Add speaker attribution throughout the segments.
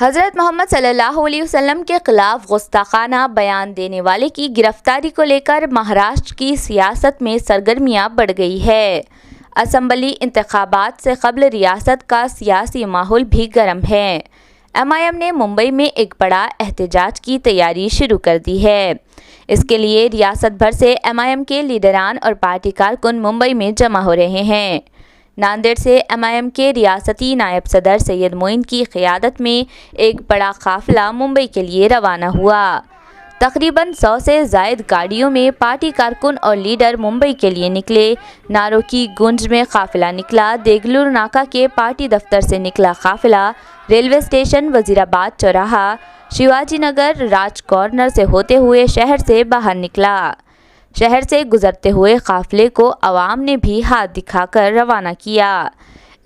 Speaker 1: हज़रत मोहम्मद सल्लल्लाहु अलैहि वसल्लम के खिलाफ गुस्ताखाना बयान देने वाले की गिरफ्तारी को लेकर महाराष्ट्र की सियासत में सरगर्मियां बढ़ गई है। असम्बली इंतखाबात से कबल रियासत का सियासी माहौल भी गर्म है। MIM ने मुंबई में एक बड़ा एहतजाज की तैयारी शुरू कर दी है। इसके लिए रियासत भर से MIM के लीडरान और पार्टी कारकुन मुंबई में जमा हो रहे हैं। नांदेड़ से MIM के रियासती नायब सदर सैयद मोइन की क़यादत में एक बड़ा काफ़िला मुंबई के लिए रवाना हुआ। तकरीबन 100 से ज़ायद गाड़ियों में पार्टी कारकुन और लीडर मुंबई के लिए निकले। नारों की गूंज में काफ़िला निकला। देगलूर नाका के पार्टी दफ्तर से निकला काफ़िला रेलवे स्टेशन, वजीराबाद चौराहा, शिवाजी नगर, राज कॉर्नर से होते हुए शहर से बाहर निकला। शहर से गुजरते हुए काफ़िले को अवाम ने भी हाथ दिखाकर रवाना किया।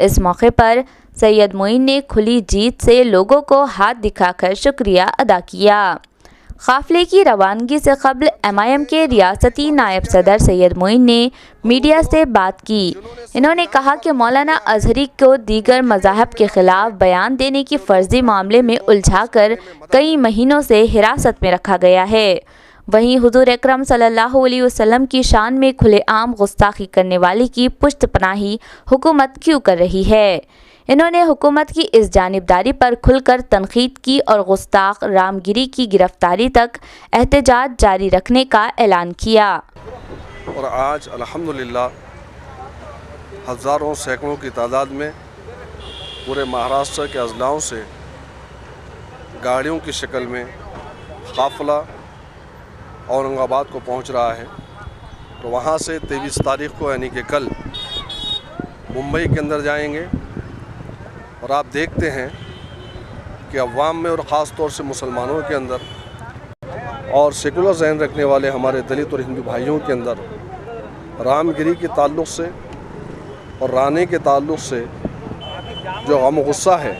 Speaker 1: इस मौके पर सैयद मोइन ने खुली जीत से लोगों को हाथ दिखाकर शुक्रिया अदा किया। काफ़िले की रवानगी से कबल MIM के रियासती नायब सदर सैयद मोइन ने मीडिया से बात की। इन्होंने कहा कि मौलाना अजहरी को दीगर मज़ाहब के ख़िलाफ़ बयान देने की फ़र्ज़ी मामले में उलझाकर कई महीनों से हिरासत में रखा गया है। वहीं हुज़ूर अकरम सल्लल्लाहु अलैहि वसल्लम की शान में खुलेआम गुस्ताखी करने वाले की पुश्तपनाही हुकूमत क्यों कर रही है। इन्होंने हुकूमत की इस जानिबदारी पर खुलकर तनकीद की और गुस्ताख रामगिरी की गिरफ्तारी तक एहतजाज जारी रखने का ऐलान किया।
Speaker 2: और आज अल्हम्दुलिल्लाह हज़ारों सैकड़ों की तादाद में पूरे महाराष्ट्र के अजलाओं से गाड़ियों की शक्ल में काफ़िला औरंगाबाद को पहुंच रहा है। तो वहां से 23 तारीख को यानी कि कल मुंबई के अंदर जाएंगे। और आप देखते हैं कि अवाम में और ख़ास तौर से मुसलमानों के अंदर और सेकुलर ज़हन रखने वाले हमारे दलित और हिंदू भाइयों के अंदर रामगिरी के ताल्लुक़ से और राणे के ताल्लुक़ से जो गम गुस्सा है,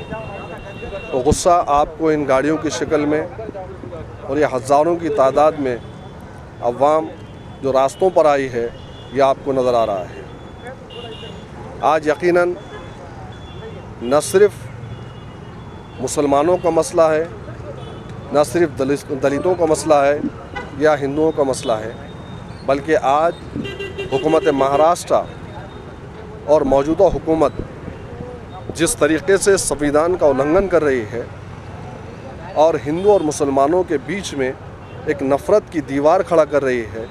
Speaker 2: वो गुस्सा आपको इन गाड़ियों की शक्ल में और ये हज़ारों की तादाद में अवाम जो रास्तों पर आई है, ये आपको नज़र आ रहा है। आज यकीनन न सिर्फ़ मुसलमानों का मसला है, न सिर्फ दलितों का मसला है या हिंदुओं का मसला है, बल्कि आज हुकूमत महाराष्ट्र और मौजूदा हुकूमत जिस तरीक़े से संविधान का उल्लंघन कर रही है और हिंदू और मुसलमानों के बीच में एक नफ़रत की दीवार खड़ा कर रही है,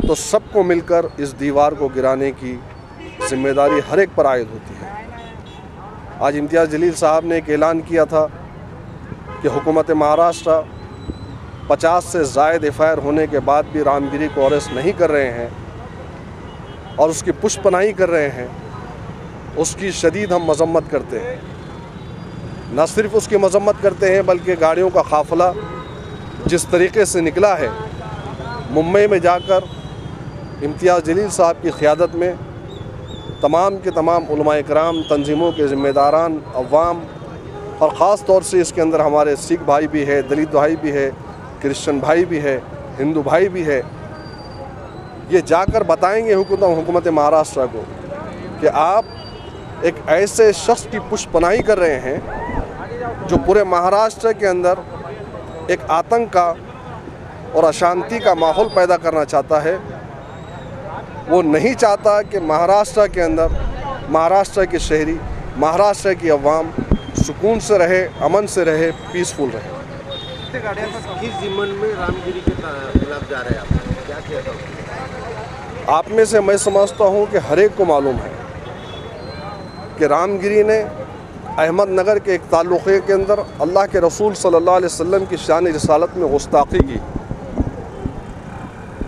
Speaker 2: तो सबको मिलकर इस दीवार को गिराने की ज़िम्मेदारी हर एक पर आयद होती है। आज इम्तियाज़ जलील साहब ने एक ऐलान किया था कि हुकूमत महाराष्ट्र 50 से ज़ायद FIR होने के बाद भी रामगिरी को अरेस्ट नहीं कर रहे हैं और उसकी पुष्पनाही कर रहे हैं। उसकी शदीद हम मज़म्मत करते हैं। न सिर्फ उसकी मज़म्मत करते हैं बल्कि गाड़ियों का काफ़िला जिस तरीक़े से निकला है, मुंबई में जाकर इम्तियाज़ जलील साहब की क़यादत में तमाम के तमाम उलमाए किराम, तंजीमों के ज़िम्मेदारान, अवाम और ख़ास तौर से इसके अंदर हमारे सिख भाई भी है, दलित भाई भी है, क्रिश्चन भाई भी है, हिंदू भाई भी है, ये जाकर बताएंगे हुकूमत महाराष्ट्र को कि आप एक ऐसे शख्स की पुष्पनाही कर रहे हैं जो पूरे महाराष्ट्र के अंदर एक आतंक का और अशांति का माहौल पैदा करना चाहता है। वो नहीं चाहता कि महाराष्ट्र के अंदर महाराष्ट्र के शहरी, महाराष्ट्र की अवाम सुकून से रहे, अमन से रहे, पीसफुल रहे।
Speaker 3: किस ज़िम्मन में रामगिरी के खिलाफ जा रहे हैं आप? क्या किया था?
Speaker 2: आप में से मैं समझता हूँ कि हर एक को मालूम है कि रामगिरी ने अहमदनगर के एक ताल्लुक़े के अंदर अल्लाह के रसूल सल्लल्लाहु अलैहि वसल्लम की शान रिसालत में गुस्ताखी की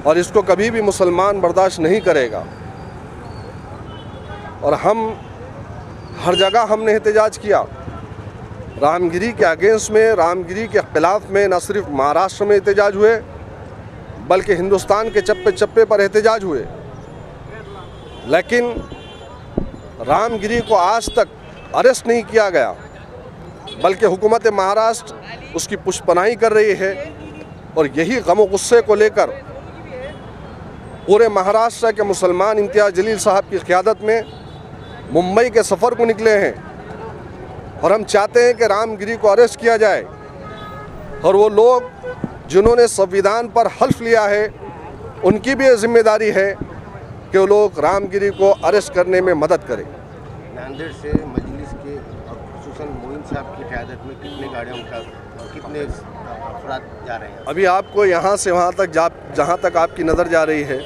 Speaker 2: और इसको कभी भी मुसलमान बर्दाश्त नहीं करेगा। और हम हर जगह हमने एहतजाज किया रामगिरी के अगेंस्ट में, रामगिरी के ख़िलाफ़ में। न सिर्फ महाराष्ट्र में एहतजाज हुए बल्कि हिंदुस्तान के चप्पे चप्पे पर एहतजाज हुए, लेकिन रामगिरी को आज तक अरेस्ट नहीं किया गया, बल्कि हुकूमत महाराष्ट्र उसकी पुष्पनाही कर रही है। और यही गम गुस्से को लेकर पूरे महाराष्ट्र के मुसलमान इम्तियाज़ जलील साहब की क़यादत में मुंबई के सफ़र को निकले हैं। और हम चाहते हैं कि रामगिरी को अरेस्ट किया जाए और वो लोग जिन्होंने संविधान पर हल्फ लिया है उनकी भी ये जिम्मेदारी है कि वो लोग रामगिरी को अरेस्ट करने में मदद करें।
Speaker 3: नांदेड़ से मजलिस के और खुसूसन मोइन साहब की क़यादत में कितने गाड़ियों का कितने अफराद जा रहे हैं?
Speaker 2: अभी आपको यहाँ से वहाँ तक जहाँ तक आपकी नज़र जा रही है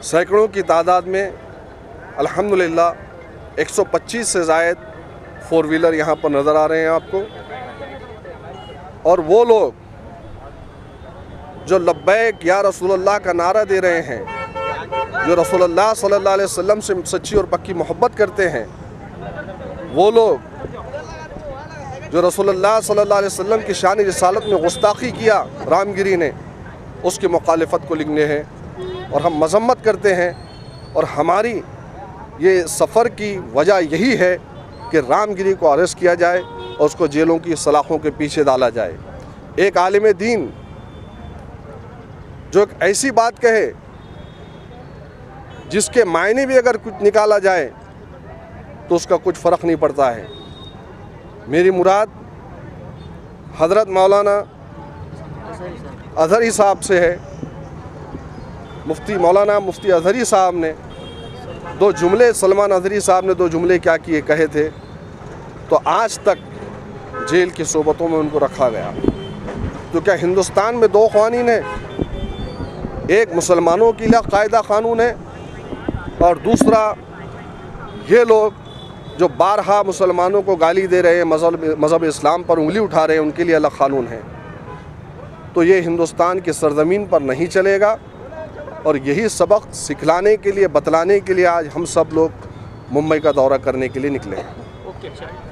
Speaker 2: सैकड़ों की तादाद में अल्हम्दुलिल्लाह 125 से ज़ायद 4 व्हीलर यहाँ पर नज़र आ रहे हैं आपको। और वो लोग जो लब्बैक या रसूलुल्लाह का नारा दे रहे हैं, जो रसूलुल्लाह सल्लल्लाहु अलैहि वसल्लम से सच्ची और पक्की मोहब्बत करते हैं, वो लोग जो रसूलुल्लाह सल्लल्लाहु अलैहि वसल्लम की शान रिसालत में गुस्ताखी किया रामगिरी ने, उसकी मुखालिफत को लिखने हैं और हम मजम्मत करते हैं। और हमारी ये सफ़र की वजह यही है कि रामगिरी को अरेस्ट किया जाए और उसको जेलों की सलाखों के पीछे डाला जाए। एक आलिम दीन जो एक ऐसी बात कहे जिसके मायने भी अगर कुछ निकाला जाए तो उसका कुछ फ़र्क नहीं पड़ता है। मेरी मुराद हज़रत मौलाना अज़हरी साहब से है। मुफ्ती अज़हरी साहब ने 2 जुमले, सलमान अज़हरी साहब ने 2 जुमले क्या किए कहे थे, तो आज तक जेल की सोबतों में उनको रखा गया। तो क्या हिंदुस्तान में 2 क़वानीन हैं? एक मुसलमानों के लिए कायदा क़ानून है और दूसरा ये लोग जो बारहा मुसलमानों को गाली दे रहे हैं, मज़हब इस्लाम पर उंगली उठा रहे हैं, उनके लिए अलग क़ानून है। तो ये हिंदुस्तान की सरज़मीन पर नहीं चलेगा और यही सबक सिखलाने के लिए, बतलाने के लिए आज हम सब लोग मुंबई का दौरा करने के लिए निकले हैं।